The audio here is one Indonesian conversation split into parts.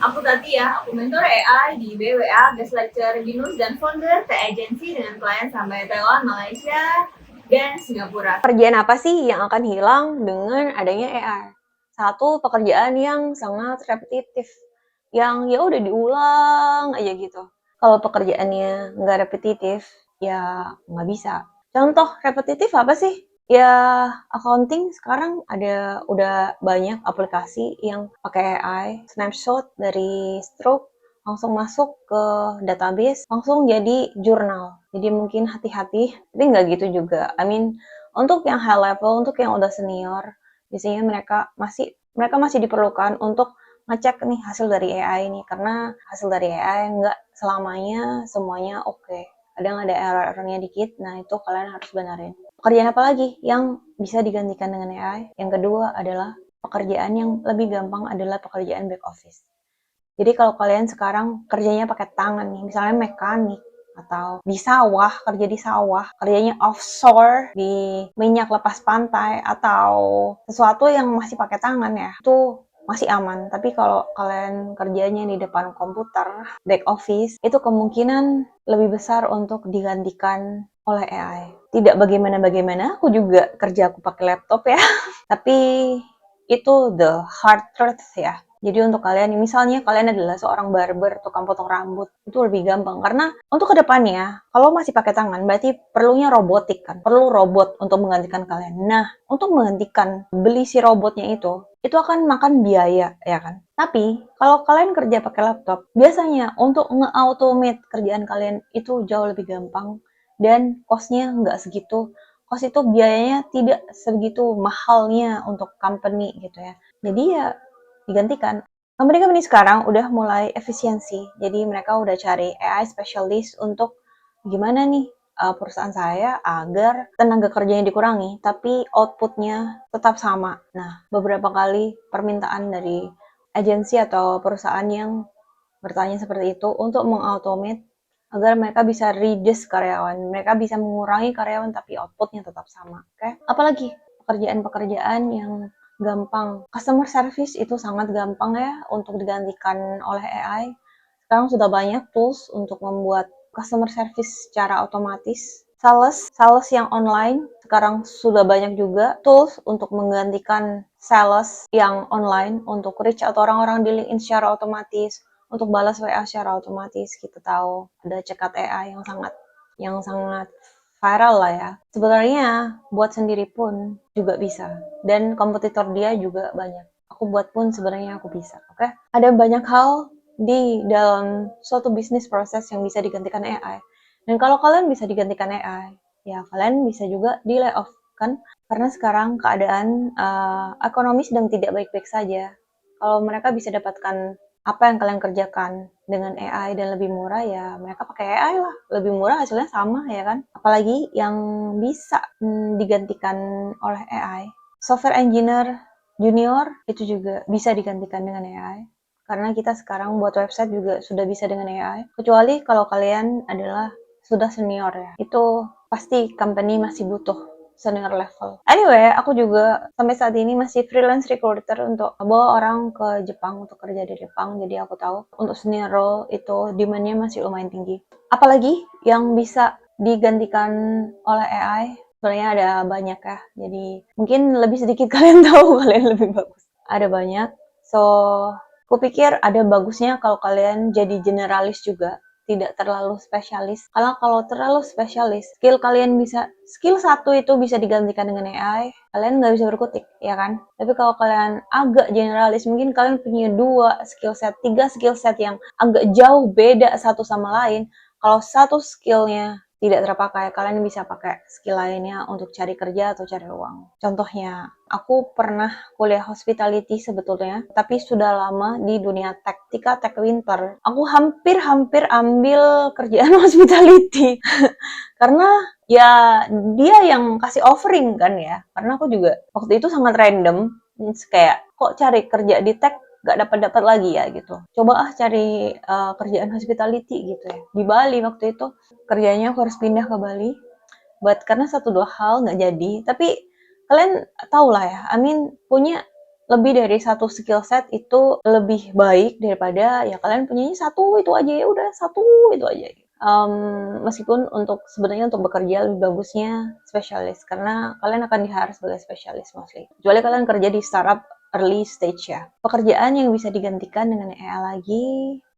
Aku Tatia, aku mentor AI di BWA, guest lecturer Binus, dan founder T-Agency dengan klien sampai Taiwan, Malaysia, dan Singapura. Pekerjaan apa sih yang akan hilang dengan adanya AI? Satu, pekerjaan yang sangat repetitif, yang ya udah diulang aja gitu. Kalau pekerjaannya nggak repetitif, ya nggak bisa. Contoh repetitif apa sih? Ya, accounting sekarang udah banyak aplikasi yang pakai AI, snapshot dari stroke langsung masuk ke database, langsung jadi jurnal. Jadi mungkin hati-hati, tapi nggak gitu juga. I mean, untuk yang high level, untuk yang udah senior, biasanya mereka masih diperlukan untuk ngecek nih hasil dari AI ini, karena hasil dari AI nggak selamanya semuanya oke. Kadang ada error-errornya dikit, nah itu kalian harus benerin. Pekerjaan apa lagi yang bisa digantikan dengan AI? Yang kedua adalah pekerjaan yang lebih gampang adalah pekerjaan back office. Jadi kalau kalian sekarang kerjanya pakai tangan nih, misalnya mekanik, atau di sawah, kerja di sawah, kerjanya offshore di minyak lepas pantai, atau sesuatu yang masih pakai tangan ya, itu masih aman. Tapi kalau kalian kerjanya di depan komputer, back office, itu kemungkinan lebih besar untuk digantikan oleh AI. Tidak bagaimana-bagaimana, aku juga kerja aku pakai laptop ya. Tapi itu the hard truth ya. Jadi untuk kalian, misalnya kalian adalah seorang barber, tukang potong rambut, itu lebih gampang. Karena untuk kedepannya, kalau masih pakai tangan, berarti perlunya robotik kan. Perlu robot untuk menggantikan kalian. Nah, untuk menggantikan beli si robotnya itu akan makan biaya, ya kan? Tapi, kalau kalian kerja pakai laptop, biasanya untuk nge-automate kerjaan kalian itu jauh lebih gampang. Dan cost-nya nggak segitu. Cost itu biayanya tidak segitu mahalnya untuk company gitu ya. Jadi ya digantikan. Company-company sekarang udah mulai efisiensi, jadi mereka udah cari AI specialist untuk gimana nih perusahaan saya agar tenaga kerjanya dikurangi, tapi outputnya tetap sama. Nah, beberapa kali permintaan dari agensi atau perusahaan yang bertanya seperti itu untuk mengautomate agar mereka bisa reduce karyawan, mereka bisa mengurangi karyawan tapi outputnya tetap sama. Oke? Apalagi pekerjaan-pekerjaan yang gampang. Customer service itu sangat gampang ya untuk digantikan oleh AI. Sekarang sudah banyak tools untuk membuat customer service secara otomatis. Sales yang online, sekarang sudah banyak juga tools untuk menggantikan sales yang online untuk reach atau orang-orang di LinkedIn secara otomatis, untuk balas WA secara otomatis. Kita tahu ada cekat AI yang sangat viral lah ya. Sebenarnya buat sendiri pun juga bisa, dan kompetitor dia juga banyak. Aku buat pun sebenarnya aku bisa, oke? Ada banyak hal di dalam suatu bisnis proses yang bisa digantikan AI. Dan kalau kalian bisa digantikan AI, ya kalian bisa juga di layoff kan? Karena sekarang keadaan ekonomi sedang tidak baik-baik saja. Kalau mereka bisa dapatkan apa yang kalian kerjakan dengan AI dan lebih murah, ya mereka pakai AI lah. Lebih murah hasilnya sama ya kan? Apalagi yang bisa digantikan oleh AI. Software engineer junior itu juga bisa digantikan dengan AI. Karena kita sekarang buat website juga sudah bisa dengan AI. Kecuali kalau kalian adalah sudah senior ya. Itu pasti company masih butuh senior level. Anyway, aku juga sampai saat ini masih freelance recruiter untuk bawa orang ke Jepang untuk kerja di Jepang. Jadi aku tahu untuk senior role itu demand-nya masih lumayan tinggi. Apalagi yang bisa digantikan oleh AI, sebenarnya ada banyak ya. Jadi mungkin lebih sedikit kalian tahu, kalian lebih bagus. Ada banyak. So, aku pikir ada bagusnya kalau kalian jadi generalis juga, tidak terlalu spesialis. Karena kalau terlalu spesialis, skill satu itu bisa digantikan dengan AI, kalian nggak bisa berkutik, ya kan? Tapi kalau kalian agak generalis, mungkin kalian punya 3 skill set yang agak jauh beda satu sama lain. Kalau satu skillnya tidak terpakai, kalian bisa pakai skill lainnya untuk cari kerja atau cari uang. Contohnya, aku pernah kuliah hospitality sebetulnya, tapi sudah lama di dunia tech. Ketika tech winter, aku hampir ambil kerjaan hospitality. Karena ya dia yang kasih offering kan ya. Karena aku juga waktu itu sangat random, kayak kok cari kerja di tech gak dapat lagi ya gitu. Coba cari kerjaan hospitality gitu ya. Di Bali waktu itu kerjanya aku harus pindah ke Bali. Karena 1-2 hal nggak jadi. Tapi kalian tahu lah ya, I mean punya lebih dari satu skill set itu lebih baik daripada ya kalian punyanya satu itu aja, ya udah satu itu aja. Meskipun sebenarnya untuk bekerja lebih bagusnya spesialis karena kalian akan diharus sebagai spesialis mostly. Kecuali kalian kerja di startup early stage ya. Pekerjaan yang bisa digantikan dengan AI lagi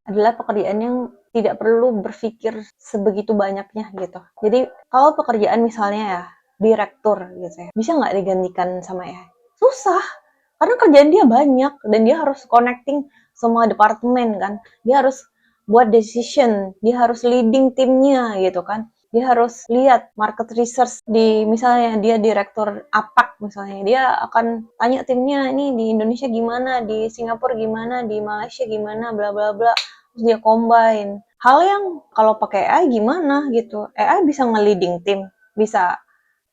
adalah pekerjaan yang tidak perlu berpikir sebegitu banyaknya gitu. Jadi kalau pekerjaan misalnya ya direktur gitu ya, bisa nggak digantikan sama AI? Susah, karena kerjaan dia banyak dan dia harus connecting semua departemen kan. Dia harus buat decision, dia harus leading timnya gitu kan. Dia harus lihat market research di misalnya dia direktur APAC misalnya, dia akan tanya timnya ini di Indonesia gimana, di Singapura gimana, di Malaysia gimana, bla bla bla. Terus dia combine. Hal yang kalau pakai AI gimana gitu. AI bisa nge-leading tim, bisa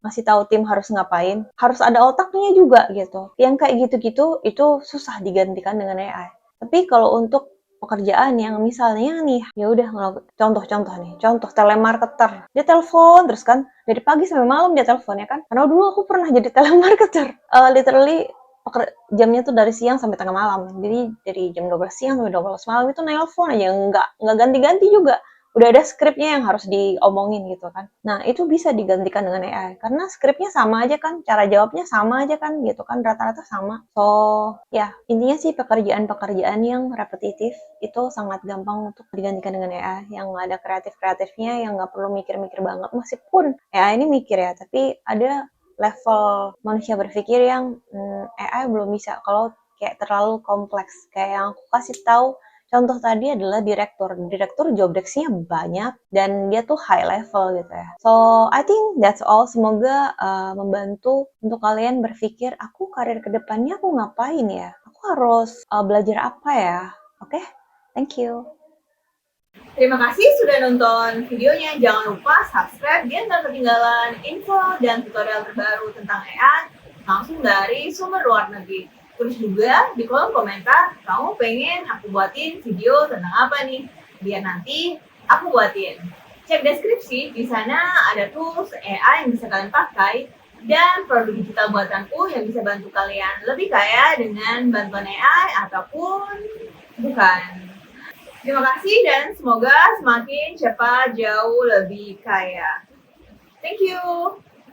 ngasih tahu tim harus ngapain, harus ada otaknya juga gitu. Yang kayak gitu-gitu itu susah digantikan dengan AI. Tapi kalau untuk pekerjaan yang misalnya nih, ya udah contoh-contoh nih, contoh telemarketer. Dia telepon terus kan, dari pagi sampai malam dia telepon ya kan. Karena dulu aku pernah jadi telemarketer. Literally jamnya tuh dari siang sampai tengah malam. Jadi dari jam 12 siang sampai 12 malam itu nelpon aja, nggak ganti-ganti juga. Udah ada skripnya yang harus diomongin gitu kan. Nah, itu bisa digantikan dengan AI karena skripnya sama aja kan, cara jawabnya sama aja kan gitu kan, rata-rata sama. So, ya, intinya sih pekerjaan-pekerjaan yang repetitif itu sangat gampang untuk digantikan dengan AI, yang nggak ada kreatif-kreatifnya, yang nggak perlu mikir-mikir banget. Meskipun AI ini mikir ya, tapi ada level manusia berpikir yang AI belum bisa kalau kayak terlalu kompleks. Kayak yang aku kasih tahu contoh tadi adalah direktur. Direktur job desk-nya banyak dan dia tuh high level gitu ya. So, I think that's all. Semoga membantu untuk kalian berpikir, aku karir kedepannya aku ngapain ya? Aku harus belajar apa ya? Oke? Thank you. Terima kasih sudah nonton videonya. Jangan lupa subscribe biar nggak ketinggalan info dan tutorial terbaru tentang AI langsung dari sumber luar negeri. Terus juga di kolom komentar, kamu pengen aku buatin video tentang apa nih? Biar nanti aku buatin. Cek deskripsi, di sana ada tools AI yang bisa kalian pakai dan produk digital buatanku yang bisa bantu kalian lebih kaya dengan bantuan AI ataupun bukan. Terima kasih dan semoga semakin cepat jauh lebih kaya. Thank you.